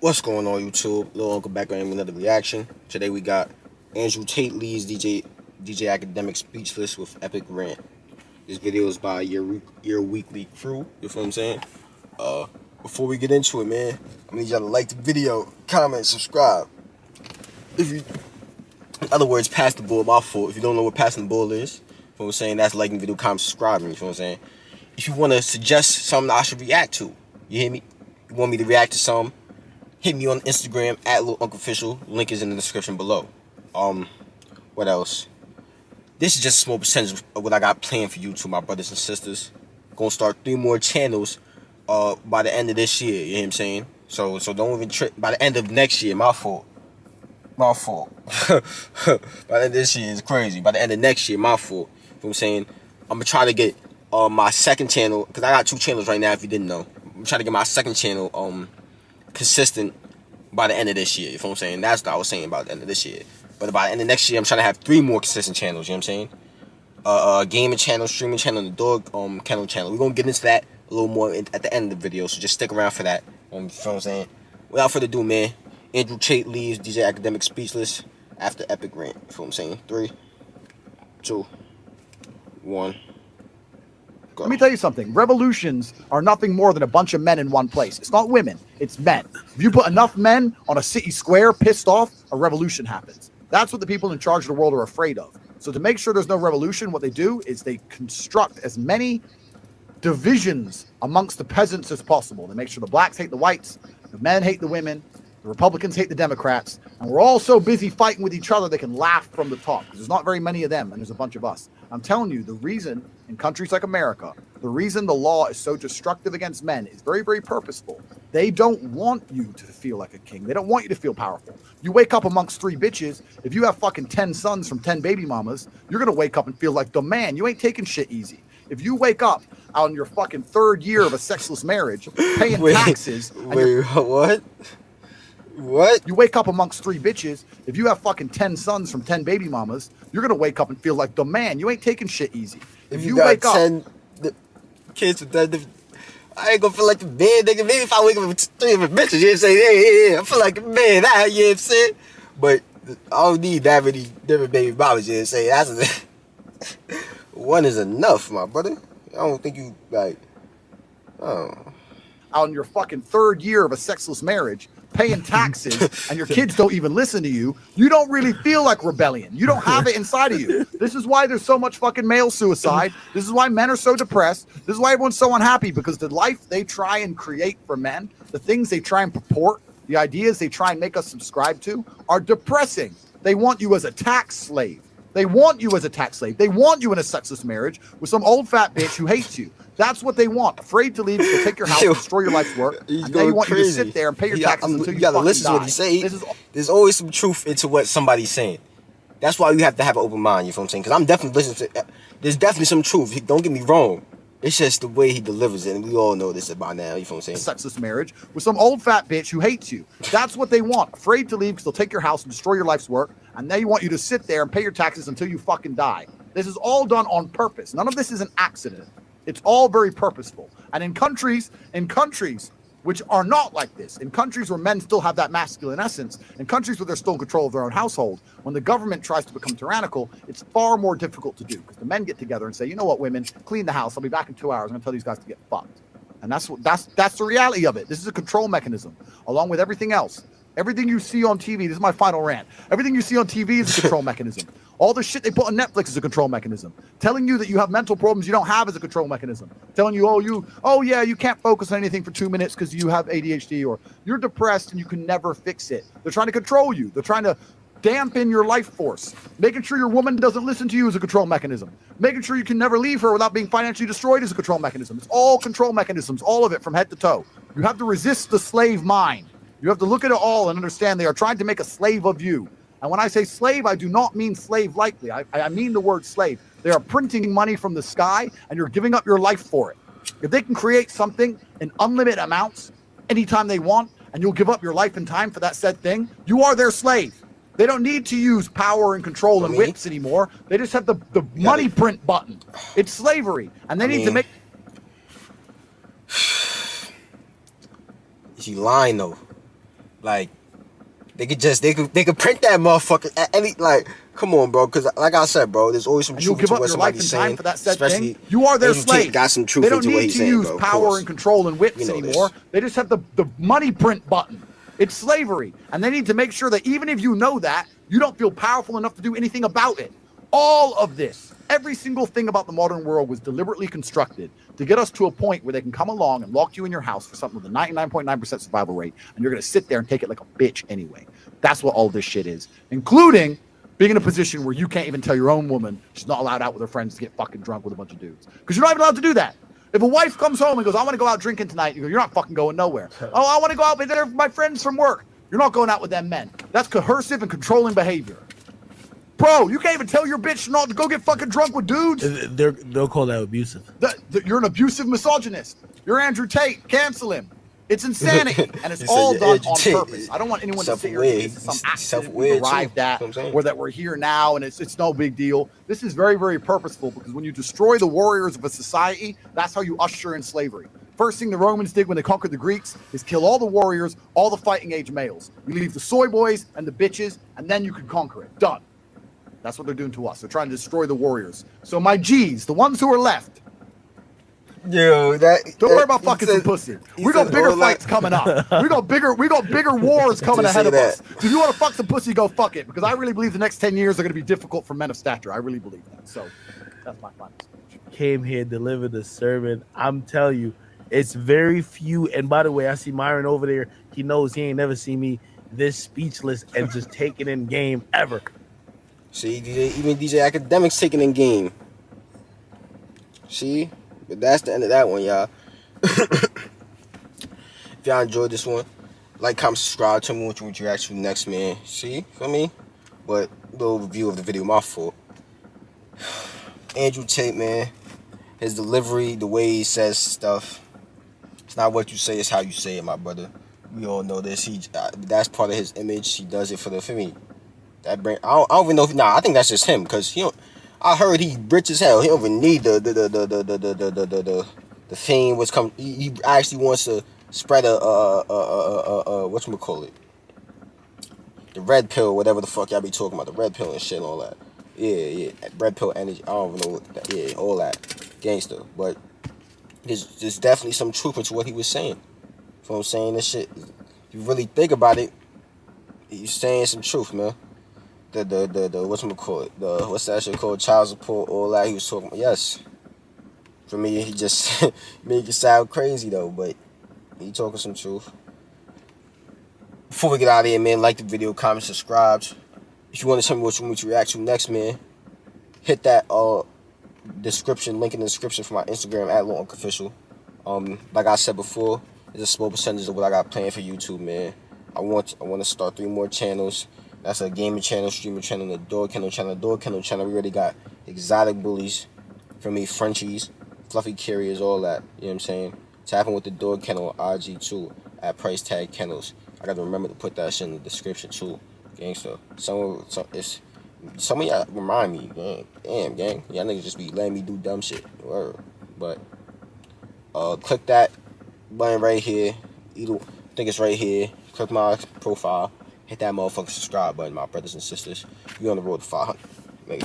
What's going on, YouTube? Lil Unc back on another reaction. Today we got Tate leaves DJ Akademiks speechless with epic rant. This video is by your weekly crew. You feel what I'm saying? Before we get into it, man, I need y'all to like the video, comment, subscribe. In other words, pass the ball. My fault. If you don't know what passing the ball is, you know what I'm saying? That's liking the video, comment, subscribing. You feel what I'm saying? If you want to suggest something I should react to, you hear me? You want me to react to something? Hit me on Instagram at Lil Unc Official. Link is in the description below. What else? This is just a small percentage of what I got planned for YouTube, my brothers and sisters. Gonna start 3 more channels by the end of this year. You know what I'm saying? So don't even trip. By the end of next year, my fault. By the end of this year is crazy. By the end of next year, my fault. You know what I'm saying? I'm gonna try to get my second channel, because I got 2 channels right now. If you didn't know, I'm trying to get my second channel consistent by the end of this year. You know what I'm saying? That's what I was saying about the end of this year. But by the end of next year, I'm trying to have 3 more consistent channels. You know what I'm saying? Gaming channel, streaming channel, and the dog kennel channel. We're gonna get into that a little more at the end of the video, so just stick around for that. You know what I'm saying? Without further ado, man, Tate leaves DJ Akademiks speechless after epic rant. You know what I'm saying? 3, 2, 1. Go. Let me tell you something. Revolutions are nothing more than a bunch of men in one place. It's not women. It's men. If you put enough men on a city square pissed off, a revolution happens. That's what the people in charge of the world are afraid of. So to make sure there's no revolution, what they do is they construct as many divisions amongst the peasants as possible. They make sure the blacks hate the whites, the men hate the women, the Republicans hate the Democrats, and we're all so busy fighting with each other they can laugh from the top, because there's not very many of them and there's a bunch of us. I'm telling you, the reason in countries like America, the reason the law is so destructive against men is very, very purposeful. They don't want you to feel like a king. They don't want you to feel powerful. You wake up amongst 3 bitches. If you have fucking 10 sons from 10 baby mamas, you're going to wake up and feel like the man. You ain't taking shit easy. If you wake up on your fucking 3rd year of a sexless marriage, paying taxes. What? You wake up amongst 3 bitches. If you have fucking 10 sons from 10 baby mamas, you're gonna wake up and feel like the man. You ain't taking shit easy. If you wake up 10 kids with that, I ain't gonna feel like the man, nigga. Maybe if I wake up with 3 different bitches, you say, yeah, I feel like a man. That, you know what I'm saying? But I don't need that many different baby mamas. You know what I'm saying? That's one is enough, my brother. I don't think you like. Oh. On your fucking 3rd year of a sexless marriage, paying taxes, and your kids don't even listen to you, you don't really feel like rebellion. You don't have it inside of you. This is why there's so much fucking male suicide. This is why men are so depressed. This is why everyone's so unhappy, because the life they try and create for men, the things they try and purport, the ideas they try and make us subscribe to are depressing. They want you as a tax slave. They want you as a tax slave. They want you in a sexless marriage with some old fat bitch who hates you. That's what they want. Afraid to leave, to take your house, destroy your life's work. And they want you to sit there and pay your taxes until you gotta listen to what he's saying. There's always some truth into what somebody's saying. That's why you have to have an open mind. You know what I'm saying? Because I'm definitely listening to. There's definitely some truth. Don't get me wrong. It's just the way he delivers it, and we all know this by now. You know what I'm saying? Sexless marriage with some old fat bitch who hates you. That's what they want. Afraid to leave because they'll take your house and destroy your life's work, and they want you to sit there and pay your taxes until you fucking die. This is all done on purpose. None of this is an accident. It's all very purposeful. And in countries which are not like this, in countries where men still have that masculine essence, in countries where they're still in control of their own household, when the government tries to become tyrannical, it's far more difficult to do, because the men get together and say, you know what, women, clean the house. I'll be back in 2 hours. I'm gonna tell these guys to get fucked. And that's the reality of it. This is a control mechanism, along with everything else. Everything you see on TV, this is my final rant. Everything you see on TV is a control mechanism. All the shit they put on Netflix is a control mechanism. Telling you that you have mental problems you don't have is a control mechanism. Telling you, oh yeah, you can't focus on anything for 2 minutes because you have ADHD, or you're depressed and you can never fix it. They're trying to control you. They're trying to dampen your life force. Making sure your woman doesn't listen to you is a control mechanism. Making sure you can never leave her without being financially destroyed is a control mechanism. It's all control mechanisms, all of it from head to toe. You have to resist the slave mind. You have to look at it all and understand they are trying to make a slave of you. And when I say slave, I do not mean slave lightly. I mean the word slave. They are printing money from the sky, and you're giving up your life for it. If they can create something in unlimited amounts anytime they want, and you'll give up your life and time for that said thing, you are their slave. They don't need to use power and control and whips anymore. They just have the money print button. It's slavery. And they need to make... She lying though. Like, they could print that motherfucker at any, like, come on, bro. Because like I said, bro, there's always some And you'll truth give to up what your life somebody's and time saying. for that said Especially thing. You are their Andrew Tate slave. got some truth They don't into what need he's to saying, use bro. Of power course. and control and whips We know anymore. this. They just have the money print button. It's slavery. And they need to make sure that even if you know that, you don't feel powerful enough to do anything about it. All of this, every single thing about the modern world was deliberately constructed to get us to a point where they can come along and lock you in your house for something with a 99.9% survival rate, and you're going to sit there and take it like a bitch anyway. That's what all this shit is, including being in a position where you can't even tell your own woman she's not allowed out with her friends to get fucking drunk with a bunch of dudes. Because you're not even allowed to do that. If a wife comes home and goes, I want to go out drinking tonight, you go, you're not fucking going nowhere. Oh, I want to go out with my friends from work. You're not going out with them men. That's coercive and controlling behavior. Bro, you can't even tell your bitch not to go get fucking drunk with dudes. They'll call that abusive. You're an abusive misogynist. You're Andrew Tate. Cancel him. It's insanity, and it's all done on purpose. I don't want anyone to sit here and think it's some accident we've arrived at, or that we're here now, and it's no big deal. This is very, very purposeful, because when you destroy the warriors of a society, that's how you usher in slavery. First thing the Romans did when they conquered the Greeks is kill all the warriors, all the fighting age males. You leave the soy boys and the bitches, and then you can conquer it. Done. That's what they're doing to us. They're trying to destroy the warriors. So my G's, the ones who are left, Yo, don't worry about fucking some pussy. We got bigger fights coming up. We got bigger wars coming ahead of us. So if you want to fuck some pussy, go fuck it. Because I really believe the next 10 years are going to be difficult for men of stature. I really believe that. So that's my final speech. Came here, delivered the sermon. I'm telling you, it's very few. And by the way, I see Myron over there. He knows he ain't never seen me this speechless and just taking in game ever. See, even DJ Akademiks taking in game. See? But that's the end of that one, y'all. If y'all enjoyed this one, like, comment, subscribe. Tell me what you react to next, man. See? Feel me? But little review of the video, my fault. Andrew Tate, man. His delivery, the way he says stuff. It's not what you say, it's how you say it, my brother. We all know this. That's part of his image. He does it for me. That brand. I don't even know if. Nah, I think that's just him. Cause he don't. I heard he rich as hell. He don't even need the fame. What's coming? He actually wants to spread a whatchamacallit, the red pill, whatever the fuck y'all be talking about, the red pill and shit and all that. Yeah, red pill energy. I don't even know what that. Yeah, all that gangster. But there's definitely some truth into what he was saying. You know what I'm saying? This shit. If you really think about it, he's saying some truth, man. The whatchamacallit, what's that shit called? Child support, all that he was talking about. Yes. For me, he just make it sound crazy though, but he talking some truth. Before we get out of here, man, like the video, comment, subscribe. If you want to tell me what you want to react to next, man, hit that description, link in the description for my Instagram at Lil Unc Official. Like I said before, there's a small percentage of what I got planned for YouTube, man. I want to start 3 more channels. That's a gaming channel, streamer channel, the door kennel channel. We already got exotic bullies from me, Frenchies, fluffy carriers, all that. You know what I'm saying? Tapping with the door kennel on IG too at price tag kennels. I gotta remember to put that shit in the description too, gangster. Some of y'all remind me, gang. Damn, gang. Y'all niggas just be letting me do dumb shit. Word. But click that button right here. I think it's right here. Click my profile. Hit that motherfucking subscribe button, my brothers and sisters. We on the road to 500. Maybe.